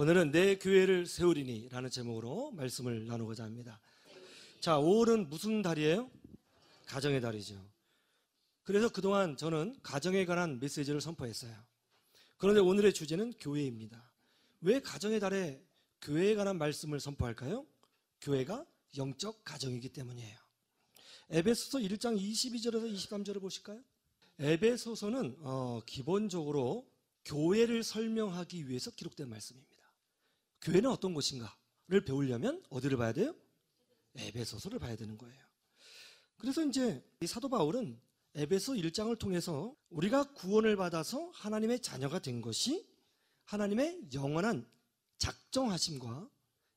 오늘은 내 교회를 세우리니 라는 제목으로 말씀을 나누고자 합니다. 자, 5월은 무슨 달이에요? 가정의 달이죠. 그래서 그동안 저는 가정에 관한 메시지를 선포했어요. 그런데 오늘의 주제는 교회입니다. 왜 가정의 달에 교회에 관한 말씀을 선포할까요? 교회가 영적 가정이기 때문이에요. 에베소서 1장 22절에서 23절을 보실까요? 에베소서는 기본적으로 교회를 설명하기 위해서 기록된 말씀입니다. 교회는 어떤 곳인가를 배우려면 어디를 봐야 돼요? 에베소서를 봐야 되는 거예요. 그래서 이제 이 사도 바울은 에베소 1장을 통해서 우리가 구원을 받아서 하나님의 자녀가 된 것이 하나님의 영원한 작정하심과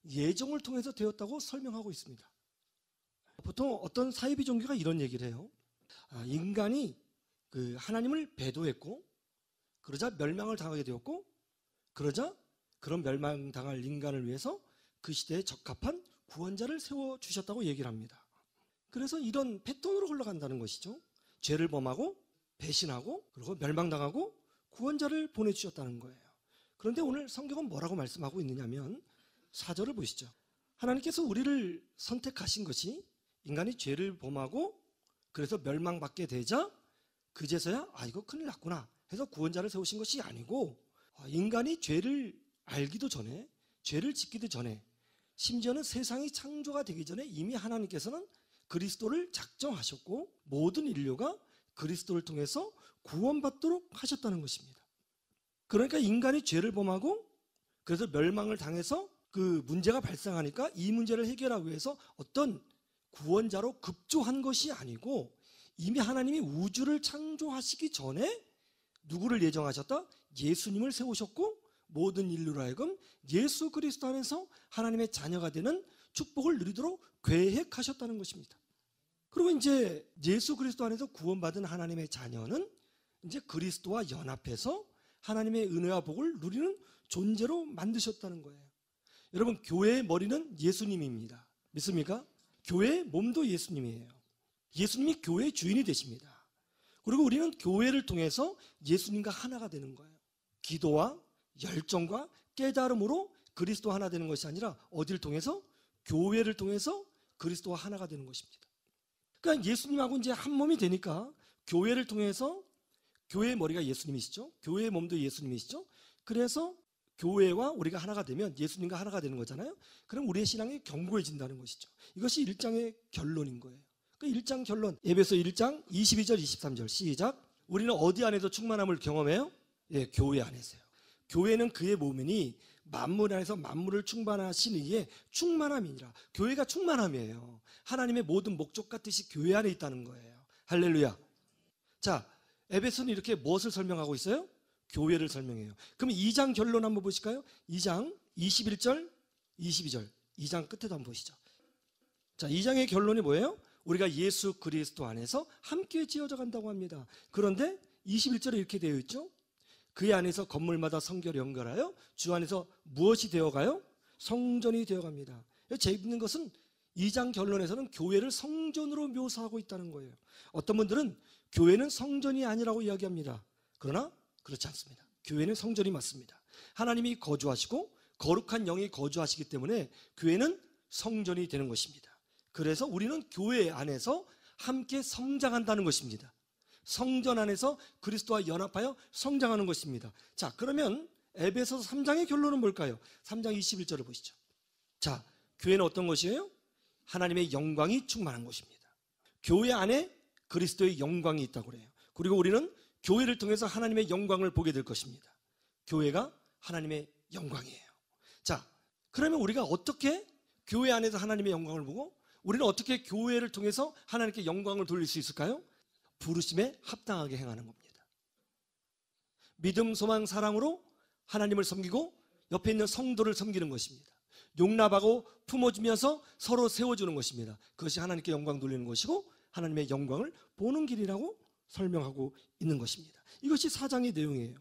예정을 통해서 되었다고 설명하고 있습니다. 보통 어떤 사이비 종교가 이런 얘기를 해요. 인간이 하나님을 배도했고 그러자 멸망을 당하게 되었고 그러자 그런 멸망당할 인간을 위해서 그 시대에 적합한 구원자를 세워주셨다고 얘기를 합니다. 그래서 이런 패턴으로 흘러간다는 것이죠. 죄를 범하고 배신하고 그리고 멸망당하고 구원자를 보내주셨다는 거예요. 그런데 오늘 성경은 뭐라고 말씀하고 있느냐면 4절을 보시죠. 하나님께서 우리를 선택하신 것이 인간이 죄를 범하고 그래서 멸망받게 되자 그제서야 이거 큰일 났구나 해서 구원자를 세우신 것이 아니고 인간이 죄를 알기도 전에 죄를 짓기도 전에 심지어는 세상이 창조가 되기 전에 이미 하나님께서는 그리스도를 작정하셨고 모든 인류가 그리스도를 통해서 구원받도록 하셨다는 것입니다. 그러니까 인간이 죄를 범하고 그래서 멸망을 당해서 그 문제가 발생하니까 이 문제를 해결하기 위해서 어떤 구원자로 급조한 것이 아니고 이미 하나님이 우주를 창조하시기 전에 누구를 예정하셨다? 예수님을 세우셨고 모든 인류로 하여금 예수 그리스도 안에서 하나님의 자녀가 되는 축복을 누리도록 계획하셨다는 것입니다. 그리고 이제 예수 그리스도 안에서 구원받은 하나님의 자녀는 이제 그리스도와 연합해서 하나님의 은혜와 복을 누리는 존재로 만드셨다는 거예요. 여러분, 교회의 머리는 예수님입니다. 믿습니까? 교회의 몸도 예수님이에요. 예수님이 교회의 주인이 되십니다. 그리고 우리는 교회를 통해서 예수님과 하나가 되는 거예요. 기도와 열정과 깨달음으로 그리스도 하나 되는 것이 아니라 어디를 통해서? 교회를 통해서 그리스도와 하나가 되는 것입니다. 그러니까 예수님하고 이제 한 몸이 되니까 교회를 통해서 교회의 머리가 예수님이시죠. 교회의 몸도 예수님이시죠. 그래서 교회와 우리가 하나가 되면 예수님과 하나가 되는 거잖아요. 그럼 우리의 신앙이 견고해진다는 것이죠. 이것이 1장의 결론인 거예요. 그 1장 결론, 에베소 1장 22절 23절 시작. 우리는 어디 안에서 충만함을 경험해요? 예, 교회 안에서요. 교회는 그의 몸이니 만물 안에서 만물을 충만하신 이의 충만함이니라. 교회가 충만함이에요. 하나님의 모든 목적과 뜻이 교회 안에 있다는 거예요. 할렐루야. 자, 에베소는 이렇게 무엇을 설명하고 있어요? 교회를 설명해요. 그럼 2장 결론 한번 보실까요? 2장 21절 22절 2장 끝에도 한번 보시죠. 자, 2장의 결론이 뭐예요? 우리가 예수 그리스도 안에서 함께 지어져 간다고 합니다. 그런데 21절에 이렇게 되어 있죠. 그의 안에서 건물마다 성결 연결하여 주 안에서 무엇이 되어가요? 성전이 되어갑니다. 재밌는 것은 2장 결론에서는 교회를 성전으로 묘사하고 있다는 거예요. 어떤 분들은 교회는 성전이 아니라고 이야기합니다. 그러나 그렇지 않습니다. 교회는 성전이 맞습니다. 하나님이 거주하시고 거룩한 영이 거주하시기 때문에 교회는 성전이 되는 것입니다. 그래서 우리는 교회 안에서 함께 성장한다는 것입니다. 성전 안에서 그리스도와 연합하여 성장하는 것입니다. 자, 그러면 에베소서 3장의 결론은 뭘까요? 3장 21절을 보시죠. 자, 교회는 어떤 것이에요? 하나님의 영광이 충만한 것입니다. 교회 안에 그리스도의 영광이 있다고 그래요. 그리고 우리는 교회를 통해서 하나님의 영광을 보게 될 것입니다. 교회가 하나님의 영광이에요. 자, 그러면 우리가 어떻게 교회 안에서 하나님의 영광을 보고 우리는 어떻게 교회를 통해서 하나님께 영광을 돌릴 수 있을까요? 부르심에 합당하게 행하는 겁니다. 믿음, 소망, 사랑으로 하나님을 섬기고 옆에 있는 성도를 섬기는 것입니다. 용납하고 품어주면서 서로 세워주는 것입니다. 그것이 하나님께 영광 돌리는 것이고 하나님의 영광을 보는 길이라고 설명하고 있는 것입니다. 이것이 4장의 내용이에요.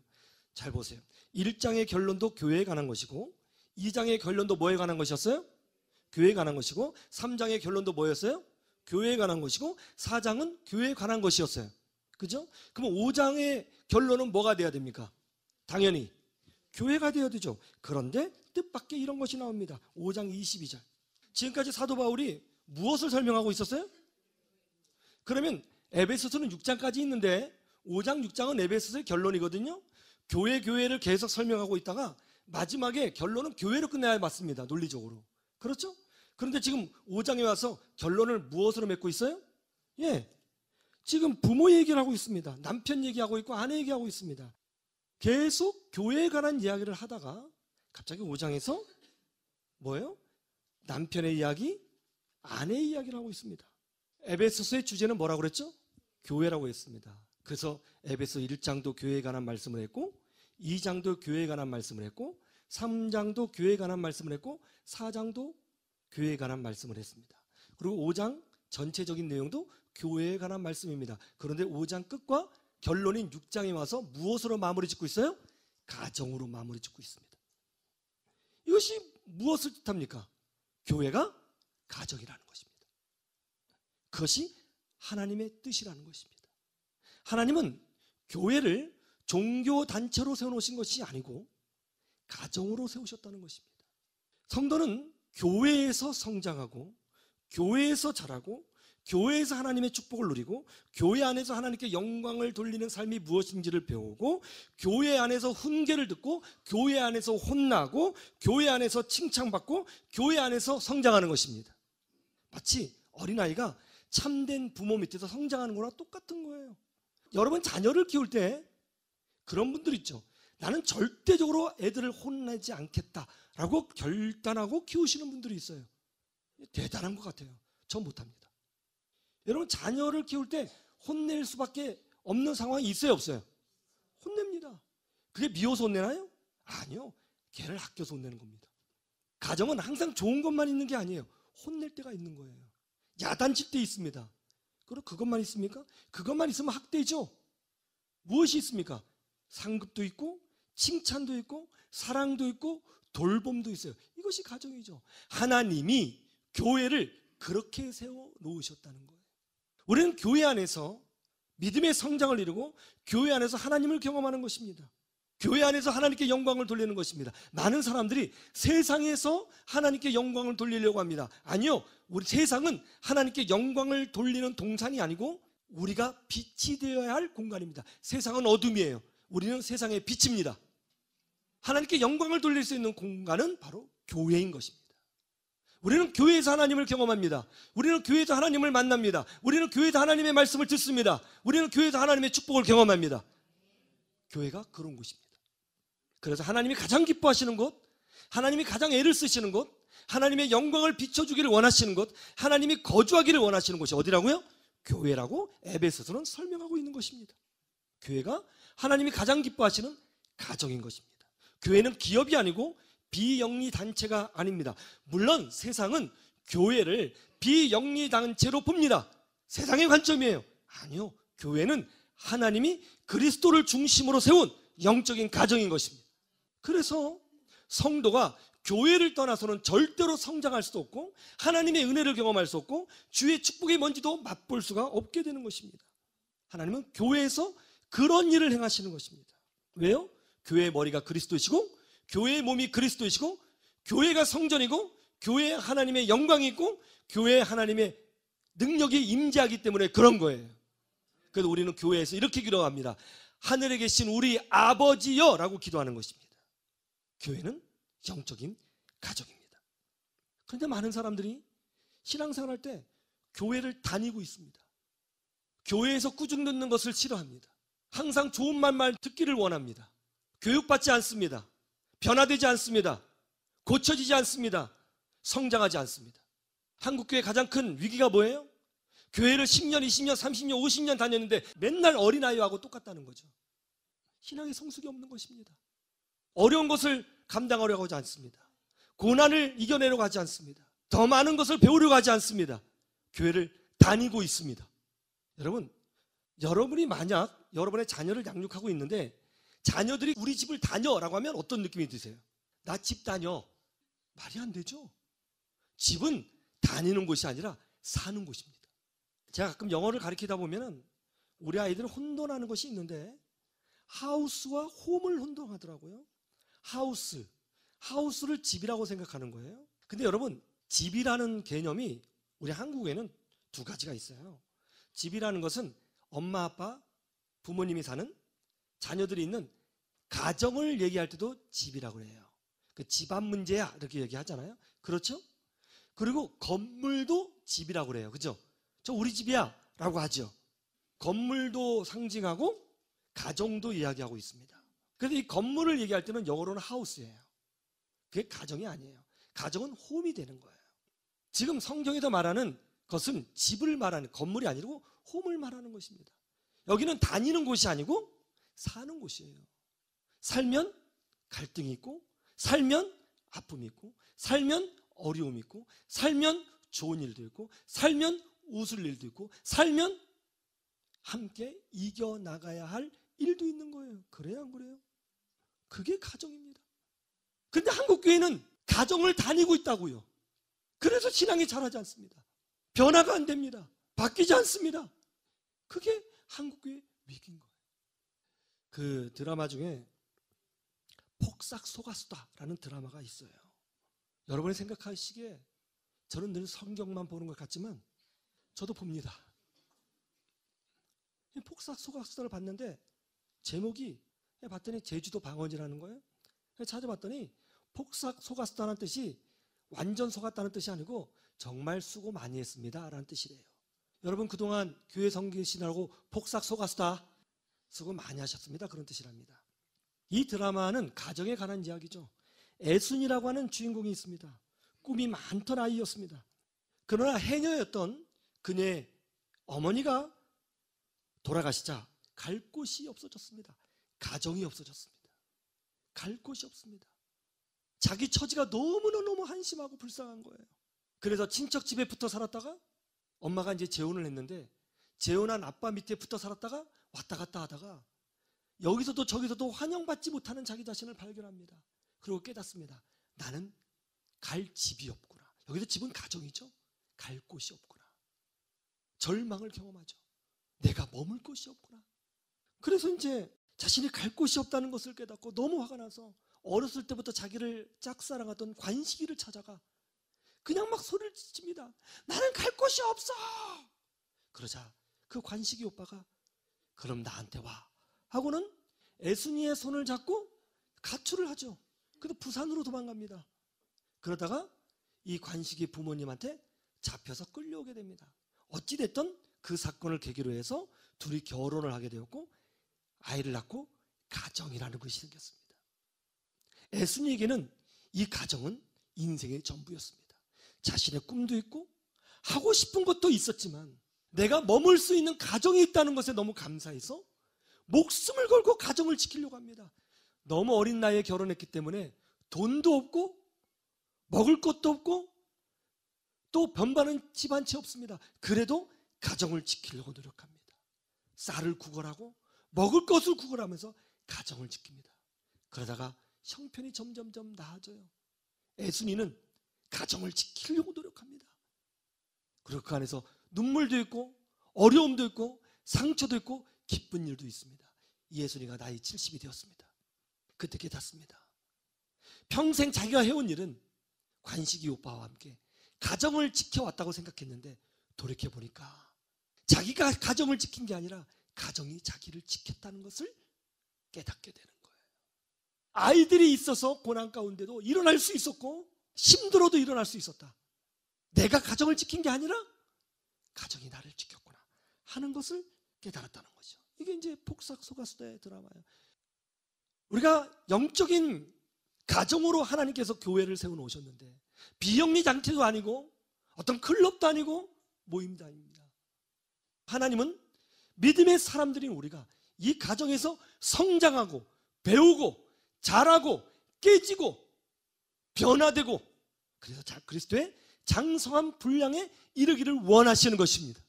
잘 보세요. 1장의 결론도 교회에 관한 것이고 2장의 결론도 뭐에 관한 것이었어요? 교회에 관한 것이고 3장의 결론도 뭐였어요? 교회에 관한 것이고 4장은 교회에 관한 것이었어요. 그죠? 그럼 5장의 결론은 뭐가 돼야 됩니까? 당연히 교회가 되어야 되죠. 그런데 뜻밖의 이런 것이 나옵니다. 5장 22절. 지금까지 사도 바울이 무엇을 설명하고 있었어요? 그러면 에베소서는 6장까지 있는데 5장, 6장은 에베소서의 결론이거든요. 교회를 계속 설명하고 있다가 마지막에 결론은 교회로 끝내야 맞습니다. 논리적으로. 그렇죠? 그런데 지금 5장에 와서 결론을 무엇으로 맺고 있어요? 예. 지금 부모 얘기를 하고 있습니다. 남편 얘기하고 있고 아내 얘기하고 있습니다. 계속 교회에 관한 이야기를 하다가 갑자기 5장에서 뭐예요? 남편의 이야기, 아내의 이야기를 하고 있습니다. 에베소서의 주제는 뭐라고 그랬죠? 교회라고 했습니다. 그래서 에베소 1장도 교회에 관한 말씀을 했고 2장도 교회에 관한 말씀을 했고 3장도 교회에 관한 말씀을 했고 4장도 교회에 관한 말씀을 했습니다. 그리고 5장 전체적인 내용도 교회에 관한 말씀입니다. 그런데 5장 끝과 결론인 6장에 와서 무엇으로 마무리 짓고 있어요? 가정으로 마무리 짓고 있습니다. 이것이 무엇을 뜻합니까? 교회가 가정이라는 것입니다. 그것이 하나님의 뜻이라는 것입니다. 하나님은 교회를 종교단체로 세워놓으신 것이 아니고 가정으로 세우셨다는 것입니다. 성도는 교회에서 성장하고 교회에서 자라고 교회에서 하나님의 축복을 누리고 교회 안에서 하나님께 영광을 돌리는 삶이 무엇인지를 배우고 교회 안에서 훈계를 듣고 교회 안에서 혼나고 교회 안에서 칭찬받고 교회 안에서 성장하는 것입니다. 마치 어린아이가 참된 부모 밑에서 성장하는 거랑 똑같은 거예요. 여러분 자녀를 키울 때 그런 분들 있죠. 나는 절대적으로 애들을 혼내지 않겠다라고 결단하고 키우시는 분들이 있어요. 대단한 것 같아요. 전 못합니다. 여러분 자녀를 키울 때 혼낼 수밖에 없는 상황이 있어요, 없어요? 혼냅니다. 그게 미워서 혼내나요? 아니요. 걔를 아껴서 혼내는 겁니다. 가정은 항상 좋은 것만 있는 게 아니에요. 혼낼 때가 있는 거예요. 야단칠 때 있습니다. 그럼 그것만 있습니까? 그것만 있으면 학대죠. 무엇이 있습니까? 상급도 있고 칭찬도 있고 사랑도 있고 돌봄도 있어요. 이것이 가정이죠. 하나님이 교회를 그렇게 세워놓으셨다는 거예요. 우리는 교회 안에서 믿음의 성장을 이루고 교회 안에서 하나님을 경험하는 것입니다. 교회 안에서 하나님께 영광을 돌리는 것입니다. 많은 사람들이 세상에서 하나님께 영광을 돌리려고 합니다. 아니요, 우리 세상은 하나님께 영광을 돌리는 동산이 아니고 우리가 빛이 되어야 할 공간입니다. 세상은 어둠이에요. 우리는 세상의 빛입니다. 하나님께 영광을 돌릴 수 있는 공간은 바로 교회인 것입니다. 우리는 교회에서 하나님을 경험합니다. 우리는 교회에서 하나님을 만납니다. 우리는 교회에서 하나님의 말씀을 듣습니다. 우리는 교회에서 하나님의 축복을 경험합니다. 교회가 그런 곳입니다. 그래서 하나님이 가장 기뻐하시는 곳, 하나님이 가장 애를 쓰시는 곳, 하나님의 영광을 비춰주기를 원하시는 곳, 하나님이 거주하기를 원하시는 곳이 어디라고요? 교회라고 에베소서는 설명하고 있는 것입니다. 교회가 하나님이 가장 기뻐하시는 가정인 것입니다. 교회는 기업이 아니고 비영리 단체가 아닙니다. 물론 세상은 교회를 비영리 단체로 봅니다. 세상의 관점이에요. 아니요. 교회는 하나님이 그리스도를 중심으로 세운 영적인 가정인 것입니다. 그래서 성도가 교회를 떠나서는 절대로 성장할 수도 없고 하나님의 은혜를 경험할 수 없고 주의 축복이 뭔지도 맛볼 수가 없게 되는 것입니다. 하나님은 교회에서 그런 일을 행하시는 것입니다. 왜요? 교회의 머리가 그리스도이시고 교회의 몸이 그리스도이시고 교회가 성전이고 교회에 하나님의 영광이 있고 교회에 하나님의 능력이 임재하기 때문에 그런 거예요. 그래서 우리는 교회에서 이렇게 기도합니다. 하늘에 계신 우리 아버지여 라고 기도하는 것입니다. 교회는 영적인 가정입니다. 그런데 많은 사람들이 신앙생활할 때 교회를 다니고 있습니다. 교회에서 꾸중 듣는 것을 싫어합니다. 항상 좋은 말만 듣기를 원합니다. 교육받지 않습니다. 변화되지 않습니다. 고쳐지지 않습니다. 성장하지 않습니다. 한국교회 가장 큰 위기가 뭐예요? 교회를 10년, 20년, 30년, 50년 다녔는데 맨날 어린아이하고 똑같다는 거죠. 신앙의 성숙이 없는 것입니다. 어려운 것을 감당하려고 하지 않습니다. 고난을 이겨내려고 하지 않습니다. 더 많은 것을 배우려고 하지 않습니다. 교회를 다니고 있습니다. 여러분이 만약 여러분의 자녀를 양육하고 있는데 자녀들이 우리 집을 다녀라고 하면 어떤 느낌이 드세요? 나 집 다녀. 말이 안 되죠. 집은 다니는 곳이 아니라 사는 곳입니다. 제가 가끔 영어를 가르치다 보면 우리 아이들은 혼돈하는 것이 있는데 하우스와 홈을 혼동하더라고요. 하우스를 집이라고 생각하는 거예요. 근데 여러분, 집이라는 개념이 우리 한국에는 두 가지가 있어요. 집이라는 것은 엄마, 아빠, 부모님이 사는, 자녀들이 있는 가정을 얘기할 때도 집이라고 해요. 그 집안 문제야 이렇게 얘기하잖아요. 그렇죠? 그리고 건물도 집이라고 그래요. 그죠? 저 우리 집이야 라고 하죠. 건물도 상징하고 가정도 이야기하고 있습니다. 그래서 이 건물을 얘기할 때는 영어로는 하우스예요. 그게 가정이 아니에요. 가정은 홈이 되는 거예요. 지금 성경에서 말하는 것은 집을 말하는, 건물이 아니고 홈을 말하는 것입니다. 여기는 다니는 곳이 아니고 사는 곳이에요. 살면 갈등이 있고, 살면 아픔이 있고, 살면 어려움이 있고, 살면 좋은 일도 있고, 살면 웃을 일도 있고, 살면 함께 이겨나가야 할 일도 있는 거예요. 그래요, 안 그래요? 그게 가정입니다. 근데 한국교회는 가정을 다니고 있다고요. 그래서 신앙이 자라지 않습니다. 변화가 안 됩니다. 바뀌지 않습니다. 그게 한국교회의 위기인 거예요. 그 드라마 중에 폭삭 속았수다라는 드라마가 있어요. 여러분이 생각하시기에 저는 늘 성경만 보는 것 같지만 저도 봅니다. 폭삭 속았수다를 봤는데 제목이 봤더니 제주도 방언이라는 거예요. 찾아봤더니 폭삭 속았수다라는 뜻이 완전 속았다는 뜻이 아니고 정말 수고 많이 했습니다 라는 뜻이래요. 여러분 그동안 교회 섬기시느라고 폭삭 속았수다 수고 많이 하셨습니다 그런 뜻이랍니다. 이 드라마는 가정에 관한 이야기죠. 애순이라고 하는 주인공이 있습니다. 꿈이 많던 아이였습니다. 그러나 해녀였던 그녀의 어머니가 돌아가시자 갈 곳이 없어졌습니다. 가정이 없어졌습니다. 갈 곳이 없습니다. 자기 처지가 너무너무 한심하고 불쌍한 거예요. 그래서 친척 집에 붙어 살았다가 엄마가 이제 재혼을 했는데 재혼한 아빠 밑에 붙어 살았다가 왔다 갔다 하다가 여기서도 저기서도 환영받지 못하는 자기 자신을 발견합니다. 그리고 깨닫습니다. 나는 갈 집이 없구나. 여기서 집은 가정이죠. 갈 곳이 없구나. 절망을 경험하죠. 내가 머물 곳이 없구나. 그래서 이제 자신이 갈 곳이 없다는 것을 깨닫고 너무 화가 나서 어렸을 때부터 자기를 짝사랑하던 관식이를 찾아가 그냥 막 소리를 칩니다. 나는 갈 곳이 없어. 그러자 그 관식이 오빠가 그럼 나한테 와 하고는 애순이의 손을 잡고 가출을 하죠. 그래서 부산으로 도망갑니다. 그러다가 이 관식이 부모님한테 잡혀서 끌려오게 됩니다. 어찌됐든 그 사건을 계기로 해서 둘이 결혼을 하게 되었고 아이를 낳고 가정이라는 것이 생겼습니다. 애순이에게는 이 가정은 인생의 전부였습니다. 자신의 꿈도 있고 하고 싶은 것도 있었지만 내가 머물 수 있는 가정이 있다는 것에 너무 감사해서 목숨을 걸고 가정을 지키려고 합니다. 너무 어린 나이에 결혼했기 때문에 돈도 없고 먹을 것도 없고 또 변반은 집 한 채 없습니다. 그래도 가정을 지키려고 노력합니다. 쌀을 구걸하고 먹을 것을 구걸하면서 가정을 지킵니다. 그러다가 형편이 점점점 나아져요. 애순이는 가정을 지키려고 노력합니다. 그리고 그 안에서 눈물도 있고 어려움도 있고 상처도 있고 기쁜 일도 있습니다. 이 애순이가 나이 70이 되었습니다. 그때 깨닫습니다. 평생 자기가 해온 일은 관식이 오빠와 함께 가정을 지켜왔다고 생각했는데 돌이켜보니까 자기가 가정을 지킨 게 아니라 가정이 자기를 지켰다는 것을 깨닫게 되는 거예요. 아이들이 있어서 고난 가운데도 일어날 수 있었고 힘들어도 일어날 수 있었다. 내가 가정을 지킨 게 아니라 가정이 나를 지켰구나 하는 것을 깨달았다는 거죠. 이게 이제 폭삭 속았수다의 드라마예요. 우리가 영적인 가정으로 하나님께서 교회를 세워놓으셨는데 비영리 장치도 아니고 어떤 클럽도 아니고 모임도 아닙니다. 하나님은 믿음의 사람들인 우리가 이 가정에서 성장하고 배우고 자라고 깨지고 변화되고 그래서 그리스도의 장성한 분량에 이르기를 원하시는 것입니다.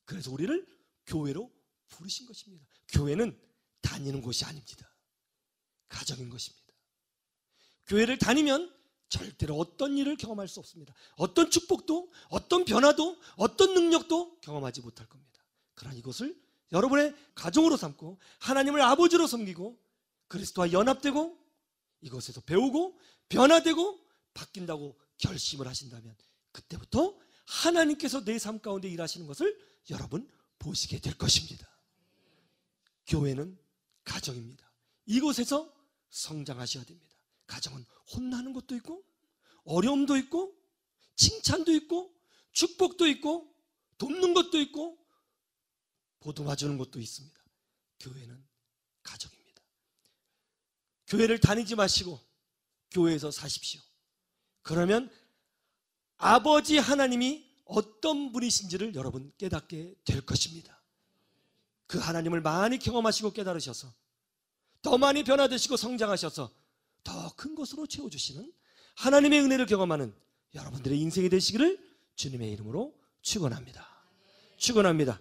그래서 우리를 교회로 부르신 것입니다. 교회는 다니는 곳이 아닙니다. 가정인 것입니다. 교회를 다니면 절대로 어떤 일을 경험할 수 없습니다. 어떤 축복도 어떤 변화도 어떤 능력도 경험하지 못할 겁니다. 그러나 이것을 여러분의 가정으로 삼고 하나님을 아버지로 섬기고 그리스도와 연합되고 이곳에서 배우고 변화되고 바뀐다고 결심을 하신다면 그때부터 하나님께서 내 삶 가운데 일하시는 것을 여러분 보시게 될 것입니다. 교회는 가정입니다. 이곳에서 성장하셔야 됩니다. 가정은 혼나는 것도 있고 어려움도 있고 칭찬도 있고 축복도 있고 돕는 것도 있고 보듬어주는 것도 있습니다. 교회는 가정입니다. 교회를 다니지 마시고 교회에서 사십시오. 그러면 아버지 하나님이 어떤 분이신지를 여러분 깨닫게 될 것입니다. 그 하나님을 많이 경험하시고 깨달으셔서 더 많이 변화되시고 성장하셔서 더 큰 것으로 채워주시는 하나님의 은혜를 경험하는 여러분들의 인생이 되시기를 주님의 이름으로 축원합니다. 축원합니다.